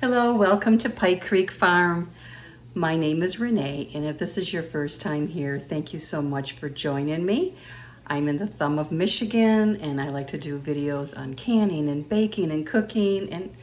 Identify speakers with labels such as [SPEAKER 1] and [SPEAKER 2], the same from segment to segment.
[SPEAKER 1] Hello, welcome to Pike Creek Farm. My name is Renee, and if this is your first time here, thank you so much for joining me. I'm in the thumb of Michigan, and I like to do videos on canning and baking and cooking and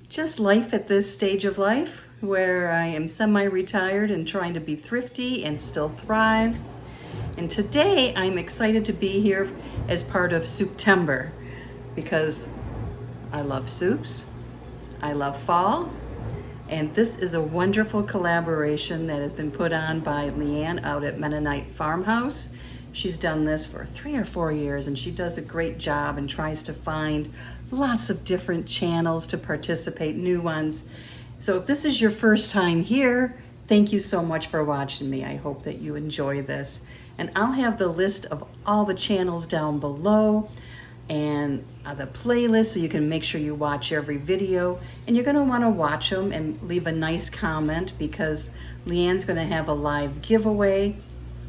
[SPEAKER 1] just life at this stage of life where I am semi-retired and trying to be thrifty and still thrive. And today I'm excited to be here as part of Souptember because I love soups. I love fall, and this is a wonderful collaboration that has been put on by Leanne out at Mennonite Farmhouse. She's done this for 3 or 4 years, and she does a great job and tries to find lots of different channels to participate, new ones. So if this is your first time here, thank you so much for watching me. I hope that you enjoy this. And I'll have the list of all the channels down below and the playlist so you can make sure you watch every video, and you're going to want to watch them and leave a nice comment because Leanne's going to have a live giveaway.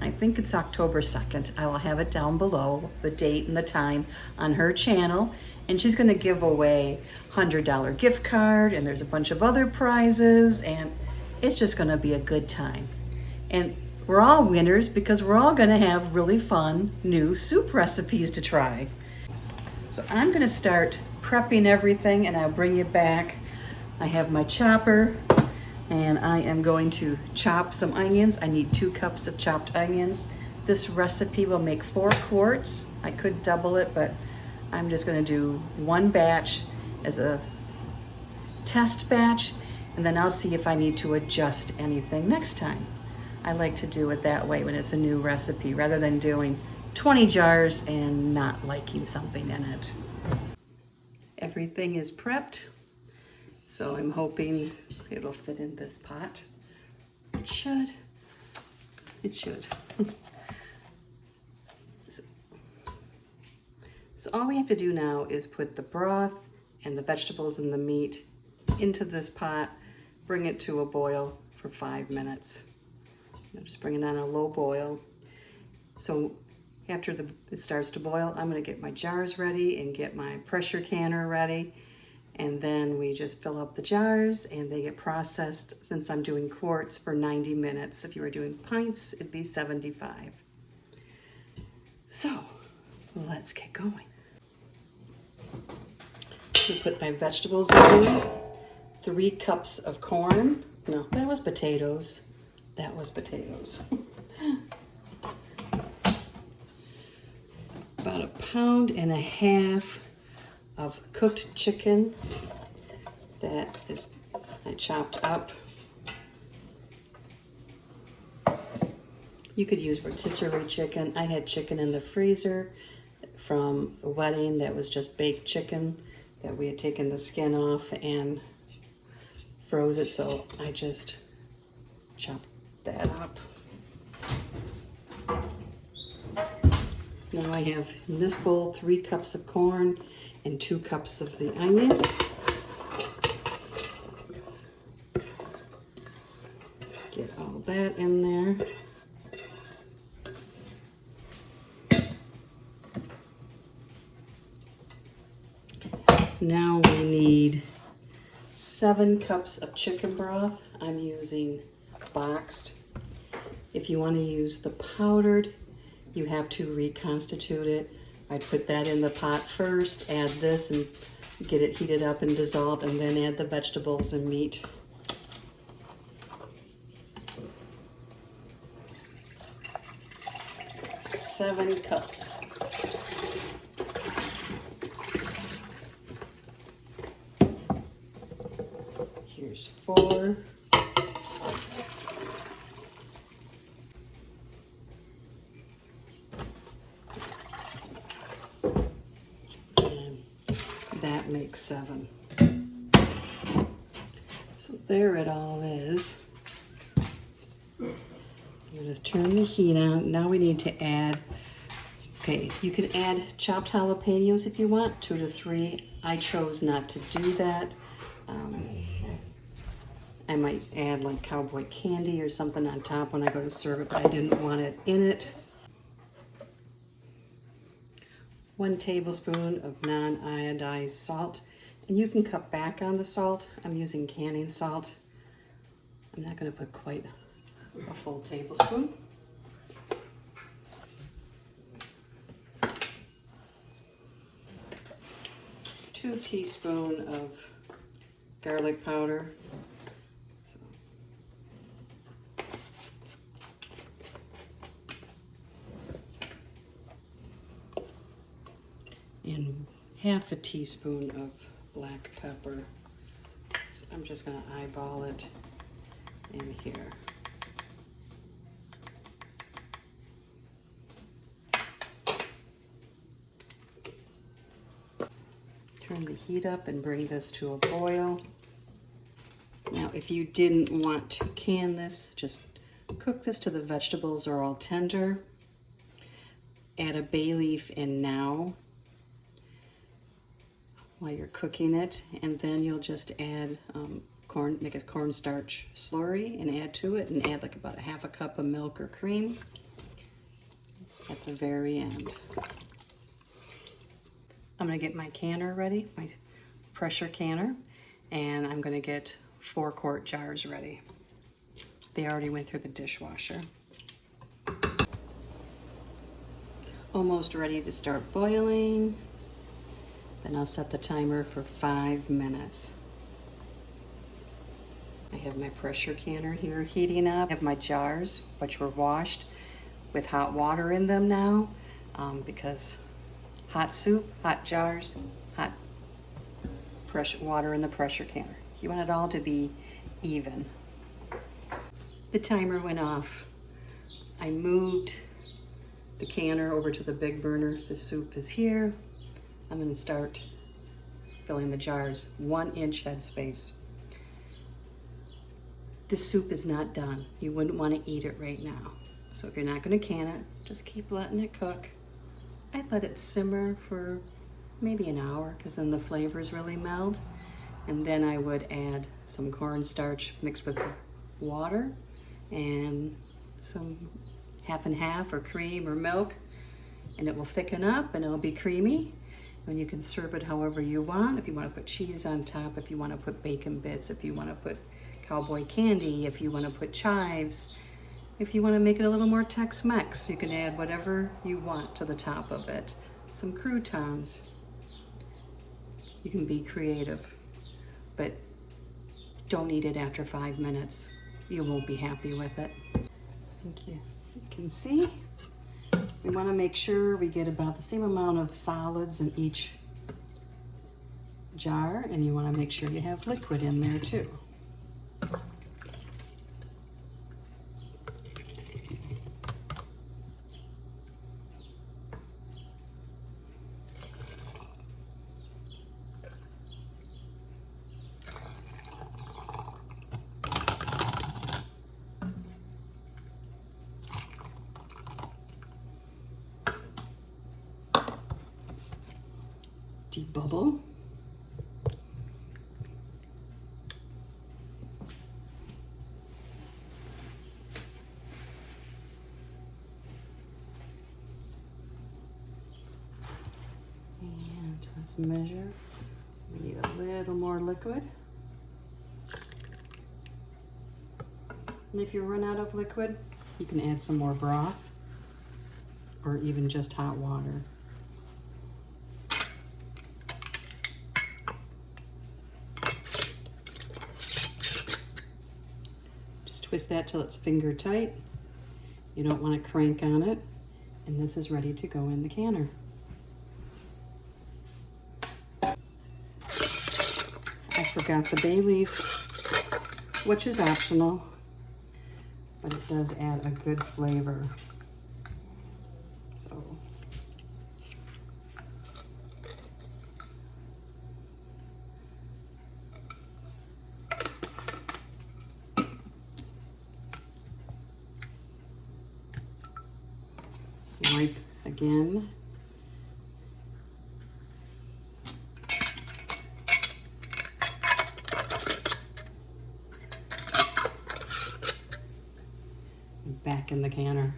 [SPEAKER 1] I think it's October 2nd. I will have it down below, the date and the time on her channel, and she's going to give away a $100 gift card, and there's a bunch of other prizes, and it's just going to be a good time. And we're all winners because we're all going to have really fun new soup recipes to try. So I'm gonna start prepping everything and I'll bring you back. I have my chopper and I am going to chop some onions. I need 2 cups of chopped onions. This recipe will make 4 quarts. I could double it, but I'm just gonna do 1 batch as a test batch, and then I'll see if I need to adjust anything next time. I like to do it that way when it's a new recipe rather than doing 20 jars and not liking something in it. Everything is prepped, so I'm hoping it'll fit in this pot. It should. It should. So all we have to do now is put the broth and the vegetables and the meat into this pot, bring it to a boil for 5 minutes. I'm just bring it on a low boil. So after it starts to boil, I'm going to get my jars ready and get my pressure canner ready. And then we just fill up the jars and they get processed, since I'm doing quarts, for 90 minutes. If you were doing pints, it'd be 75. So let's get going. I put my vegetables in. 3 cups of corn. No, that was potatoes. That was potatoes. About 1.5 pounds of cooked chicken that is I chopped up. You could use rotisserie chicken. I had chicken in the freezer from a wedding that was just baked chicken that we had taken the skin off and froze it, so I just chopped that up. Now I have in this bowl 3 cups of corn and 2 cups of the onion. Get all that in there. Now we need 7 cups of chicken broth. I'm using boxed. If you want to use the powdered, you have to reconstitute it. I'd put that in the pot first, add this and get it heated up and dissolved, and then add the vegetables and meat. So 7 cups. Here's 4. That makes 7. So there it all is. I'm going to turn the heat on. Now we need to add, okay, you can add chopped jalapenos if you want, 2 to 3. I chose not to do that. I might add like cowboy candy or something on top when I go to serve it, but I didn't want it in it. 1 tablespoon of non-iodized salt, And you can cut back on the salt. I'm using canning salt. I'm not going to put quite a full tablespoon. Two teaspoons of garlic powder. So. And half a teaspoon of black pepper. So I'm just going to eyeball it in here. Turn the heat up and bring this to a boil. Now, if you didn't want to can this, just cook this till the vegetables are all tender. Add a bay leaf in now while you're cooking it, and then you'll just add corn, make a cornstarch slurry and add to it, and add like about a half a cup of milk or cream at the very end. I'm gonna get my canner ready, my pressure canner, and I'm gonna get 4-quart jars ready. They already went through the dishwasher. Almost ready to start boiling. Then I'll set the timer for 5 minutes. I have my pressure canner here heating up. I have my jars, which were washed, with hot water in them now, because hot soup, hot jars, hot pressure water in the pressure canner. You want it all to be even. The timer went off. I moved the canner over to the big burner. The soup is here. I'm going to start filling the jars, 1-inch headspace. This soup is not done. You wouldn't want to eat it right now. So if you're not going to can it, just keep letting it cook. I'd let it simmer for maybe an hour, because then the flavors really meld. And then I would add some cornstarch mixed with water and some half and half or cream or milk, and it will thicken up and it'll be creamy. And you can serve it however you want. If you want to put cheese on top, if you want to put bacon bits, if you want to put cowboy candy, if you want to put chives, if you want to make it a little more Tex-Mex, you can add whatever you want to the top of it. Some croutons. You can be creative, but don't eat it after 5 minutes. You won't be happy with it. Thank you. You can see we want to make sure we get about the same amount of solids in each jar, and you want to make sure you have liquid in there too. Bubble. And let's measure. We need a little more liquid. And if you run out of liquid, you can add some more broth or even just hot water. Twist that till it's finger tight. You don't want to crank on it. And this is ready to go in the canner. I forgot the bay leaf, which is optional, but it does add a good flavor. So wipe again. And back in the canner.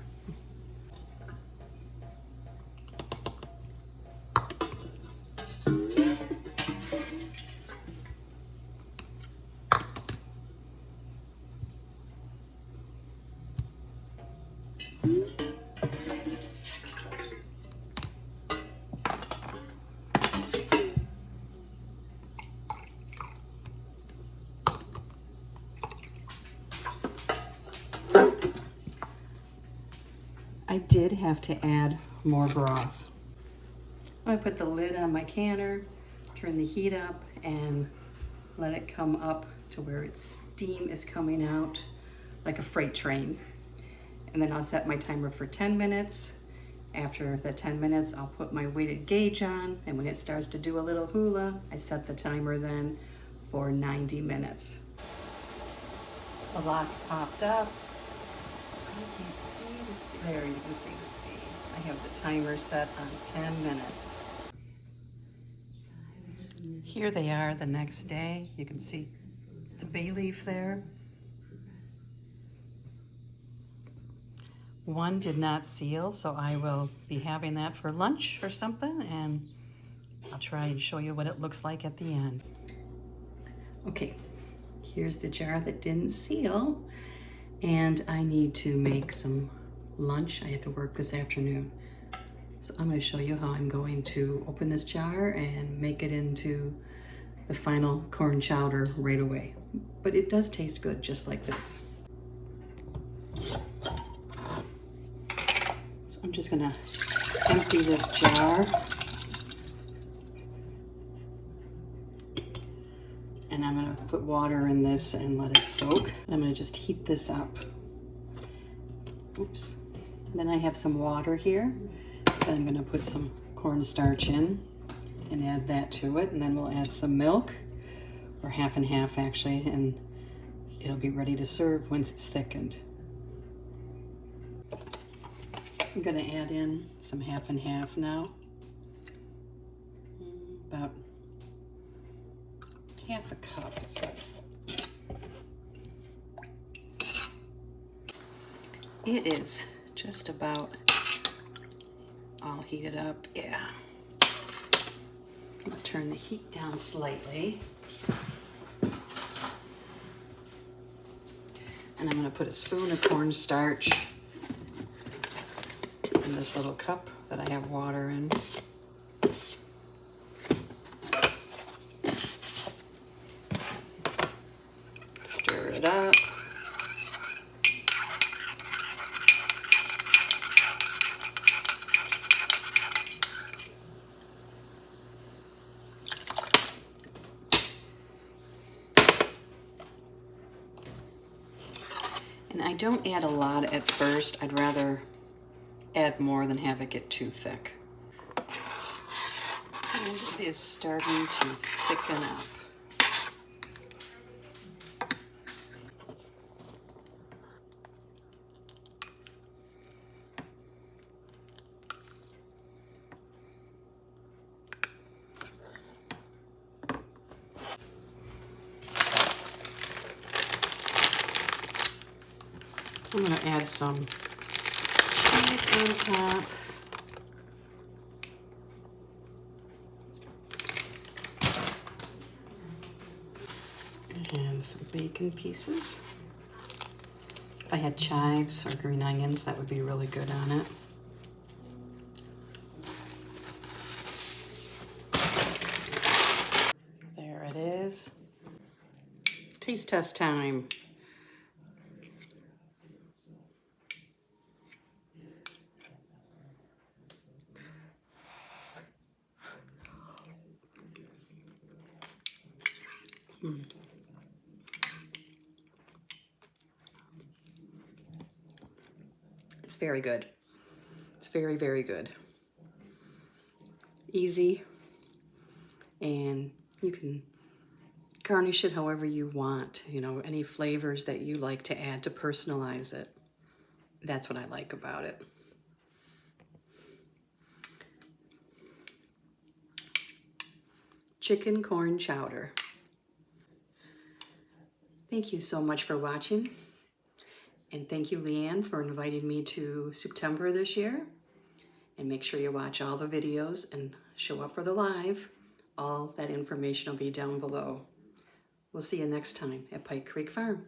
[SPEAKER 1] I did have to add more broth. I put the lid on my canner, turn the heat up, and let it come up to where its steam is coming out like a freight train. And then I'll set my timer for 10 minutes. After the 10 minutes, I'll put my weighted gauge on, and when it starts to do a little hula, I set the timer then for 90 minutes. The lock popped up. I can't see the steam. There, you can see the steam. I have the timer set on 10 minutes. Here they are the next day. You can see the bay leaf there. One did not seal, so I will be having that for lunch or something, and I'll try and show you what it looks like at the end. Okay, here's the jar that didn't seal, and I need to make some lunch. I have to work this afternoon. So I'm going to show you how I'm going to open this jar and make it into the final corn chowder right away. But it does taste good, just like this. So I'm just going to empty this jar. And I'm going to put water in this and let it soak. I'm going to just heat this up. Oops. Then I have some water here. Then I'm going to put some cornstarch in and add that to it. And then we'll add some milk, or half and half actually, and it'll be ready to serve once it's thickened. I'm going to add in some half and half now. About half a cup is good. It is just about all heated up. Yeah. I'm going to turn the heat down slightly. And I'm going to put a spoon of cornstarch in this little cup that I have water in. Stir it up. And I don't add a lot at first. I'd rather add more than have it get too thick. And it is starting to thicken up. I'm going to add some cheese on top. And some bacon pieces. If I had chives or green onions, that would be really good on it. There it is. Taste test time. It's very good. It's very, very good. Easy, and you can garnish it however you want. You know, any flavors that you like to add to personalize it. That's what I like about it. Chicken Corn Chowder. Thank you so much for watching. And thank you, Leanne, for inviting me to Souptember this year. And make sure you watch all the videos and show up for the live. All that information will be down below. We'll see you next time at Pike Creek Farm.